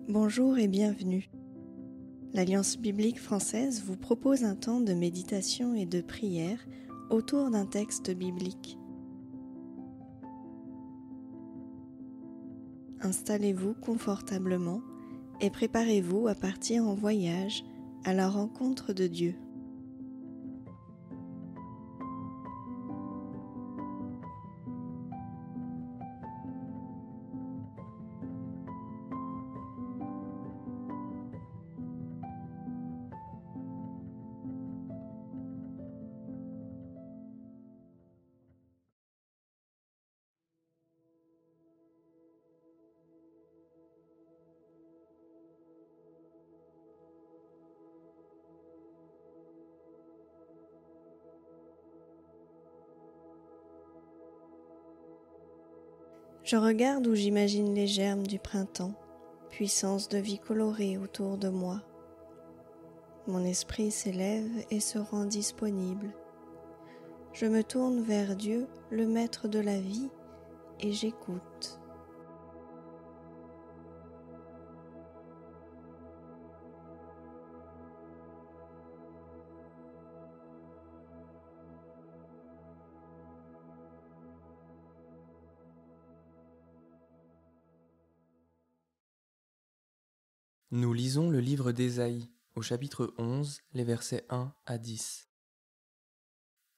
Bonjour et bienvenue. L'Alliance biblique française vous propose un temps de méditation et de prière autour d'un texte biblique. Installez-vous confortablement et préparez-vous à partir en voyage à la rencontre de Dieu. Je regarde où j'imagine les germes du printemps, puissance de vie colorée autour de moi. Mon esprit s'élève et se rend disponible. Je me tourne vers Dieu, le maître de la vie, et j'écoute. Nous lisons le livre d'Ésaïe, au chapitre 11, les versets 1 à 10.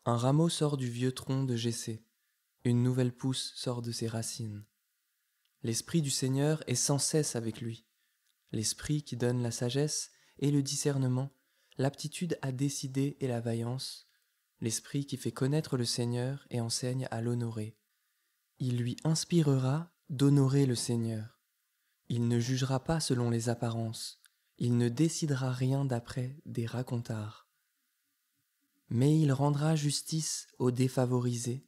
Un rameau sort du vieux tronc de Jessé, une nouvelle pousse sort de ses racines. L'Esprit du Seigneur est sans cesse avec lui, l'Esprit qui donne la sagesse et le discernement, l'aptitude à décider et la vaillance, l'Esprit qui fait connaître le Seigneur et enseigne à l'honorer. Il lui inspirera d'honorer le Seigneur. Il ne jugera pas selon les apparences, il ne décidera rien d'après des racontards. Mais il rendra justice aux défavorisés,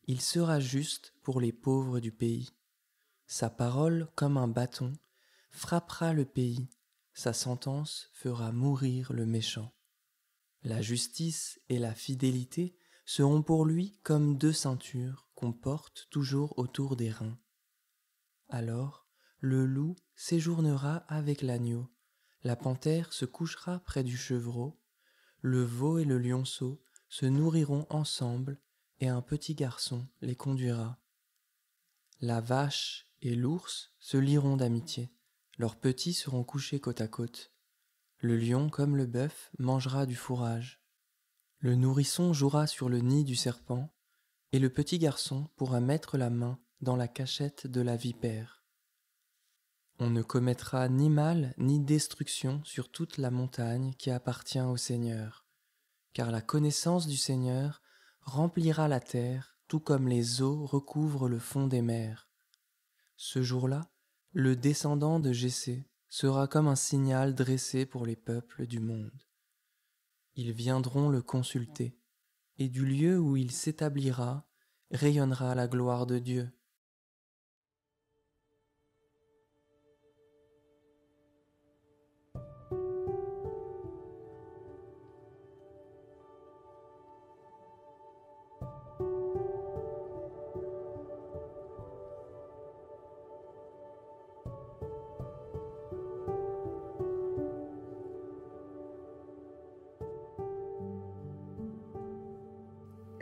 il sera juste pour les pauvres du pays. Sa parole, comme un bâton, frappera le pays, sa sentence fera mourir le méchant. La justice et la fidélité seront pour lui comme deux ceintures qu'on porte toujours autour des reins. Alors, le loup séjournera avec l'agneau, la panthère se couchera près du chevreau, le veau et le lionceau se nourriront ensemble, et un petit garçon les conduira. La vache et l'ours se lieront d'amitié, leurs petits seront couchés côte à côte. Le lion comme le bœuf mangera du fourrage. Le nourrisson jouera sur le nid du serpent, et le petit garçon pourra mettre la main dans la cachette de la vipère. On ne commettra ni mal ni destruction sur toute la montagne qui appartient au Seigneur, car la connaissance du Seigneur remplira la terre, tout comme les eaux recouvrent le fond des mers. Ce jour-là, le descendant de Jessé sera comme un signal dressé pour les peuples du monde. Ils viendront le consulter, et du lieu où il s'établira rayonnera la gloire de Dieu.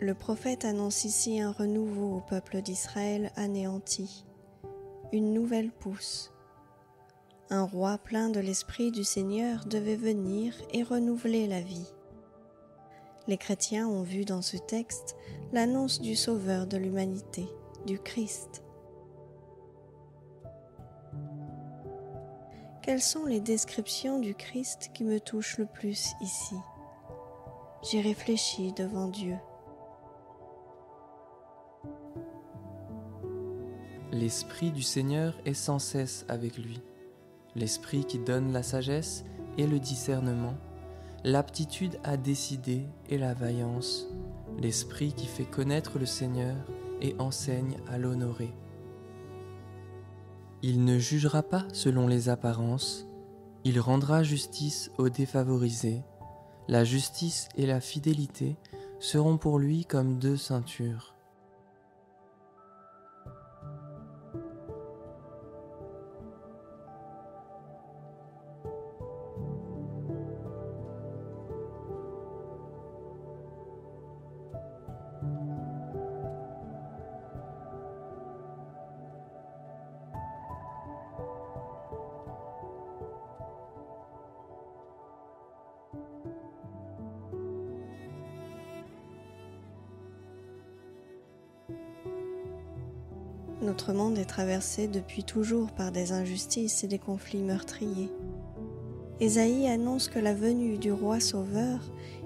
Le prophète annonce ici un renouveau au peuple d'Israël anéanti, une nouvelle pousse. Un roi plein de l'Esprit du Seigneur devait venir et renouveler la vie. Les chrétiens ont vu dans ce texte l'annonce du Sauveur de l'humanité, du Christ. Quelles sont les descriptions du Christ qui me touchent le plus ici? J'y réfléchis devant Dieu. L'Esprit du Seigneur est sans cesse avec lui, l'Esprit qui donne la sagesse et le discernement, l'aptitude à décider et la vaillance, l'Esprit qui fait connaître le Seigneur et enseigne à l'honorer. Il ne jugera pas selon les apparences, il rendra justice aux défavorisés, la justice et la fidélité seront pour lui comme deux ceintures. Notre monde est traversé depuis toujours par des injustices et des conflits meurtriers. Ésaïe annonce que la venue du roi sauveur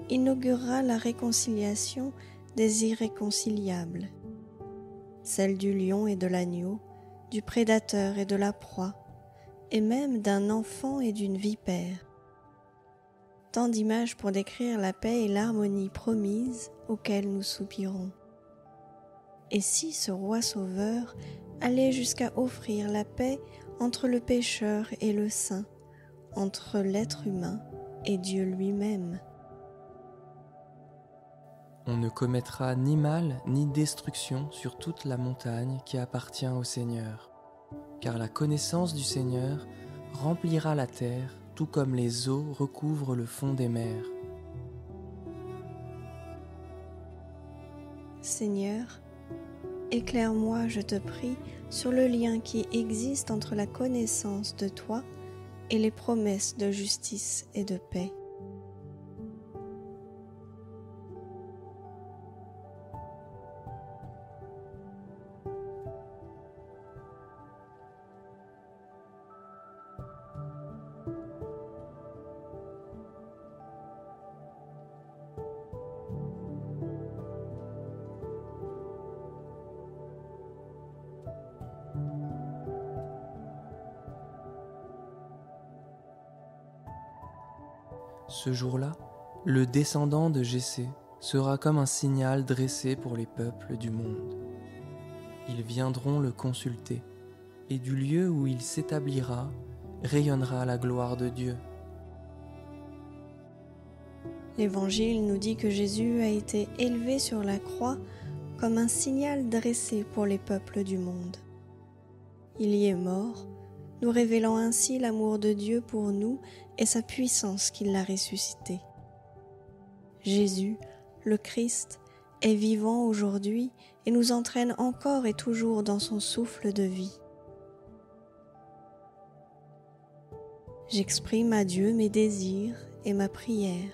inaugurera la réconciliation des irréconciliables, celle du lion et de l'agneau, du prédateur et de la proie, et même d'un enfant et d'une vipère. Tant d'images pour décrire la paix et l'harmonie promises auxquelles nous soupirons. Et si ce roi sauveur allait jusqu'à offrir la paix entre le pécheur et le saint, entre l'être humain et Dieu lui-même? On ne commettra ni mal ni destruction sur toute la montagne qui appartient au Seigneur, car la connaissance du Seigneur remplira la terre, tout comme les eaux recouvrent le fond des mers. Seigneur, éclaire-moi, je te prie, sur le lien qui existe entre la connaissance de toi et les promesses de justice et de paix. Ce jour-là, le descendant de Jessé sera comme un signal dressé pour les peuples du monde. Ils viendront le consulter, et du lieu où il s'établira rayonnera la gloire de Dieu. L'Évangile nous dit que Jésus a été élevé sur la croix comme un signal dressé pour les peuples du monde. Il y est mort, nous révélant ainsi l'amour de Dieu pour nous et sa puissance qui l'a ressuscité. Jésus, le Christ, est vivant aujourd'hui et nous entraîne encore et toujours dans son souffle de vie. J'exprime à Dieu mes désirs et ma prière.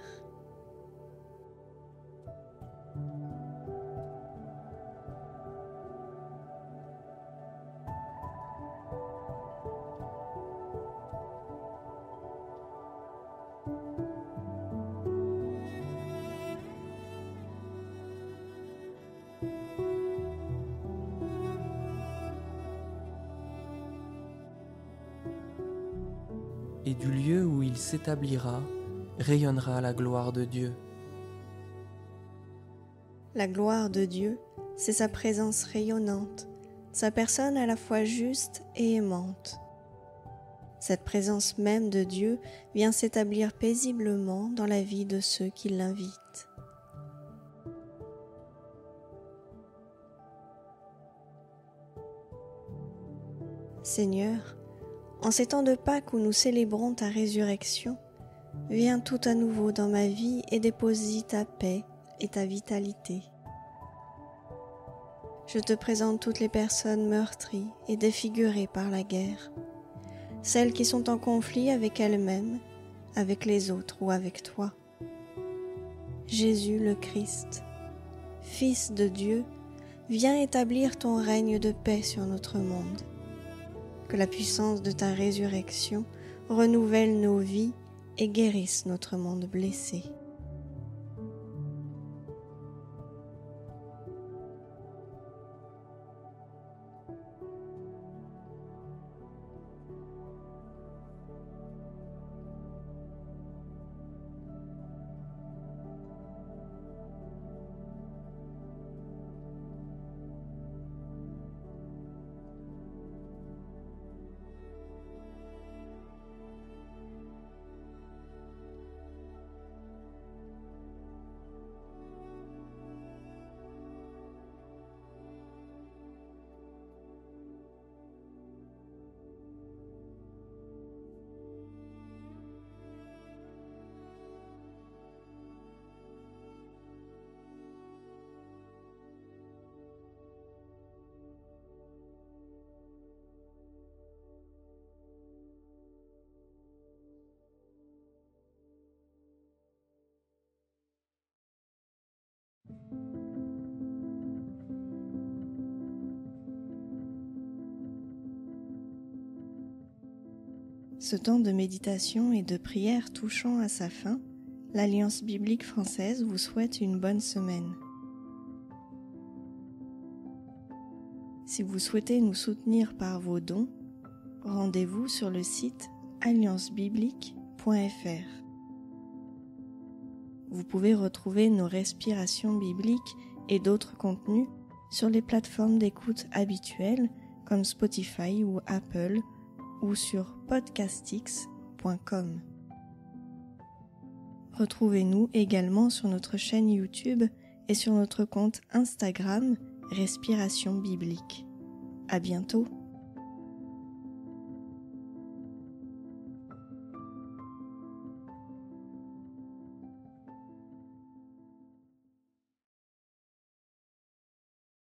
Et du lieu où il s'établira rayonnera la gloire de Dieu. La gloire de Dieu, c'est sa présence rayonnante, sa personne à la fois juste et aimante. Cette présence même de Dieu vient s'établir paisiblement dans la vie de ceux qui l'invitent. Seigneur, en ces temps de Pâques où nous célébrons ta résurrection, viens tout à nouveau dans ma vie et dépose ta paix et ta vitalité. Je te présente toutes les personnes meurtries et défigurées par la guerre, celles qui sont en conflit avec elles-mêmes, avec les autres ou avec toi. Jésus le Christ, Fils de Dieu, viens établir ton règne de paix sur notre monde. Que la puissance de ta résurrection renouvelle nos vies et guérisse notre monde blessé. Ce temps de méditation et de prière touchant à sa fin, l'Alliance biblique française vous souhaite une bonne semaine. Si vous souhaitez nous soutenir par vos dons, rendez-vous sur le site alliancebiblique.fr. Vous pouvez retrouver nos respirations bibliques et d'autres contenus sur les plateformes d'écoute habituelles comme Spotify ou Apple ou sur podcastix.com. Retrouvez-nous également sur notre chaîne YouTube et sur notre compte Instagram Respiration Biblique. À bientôt.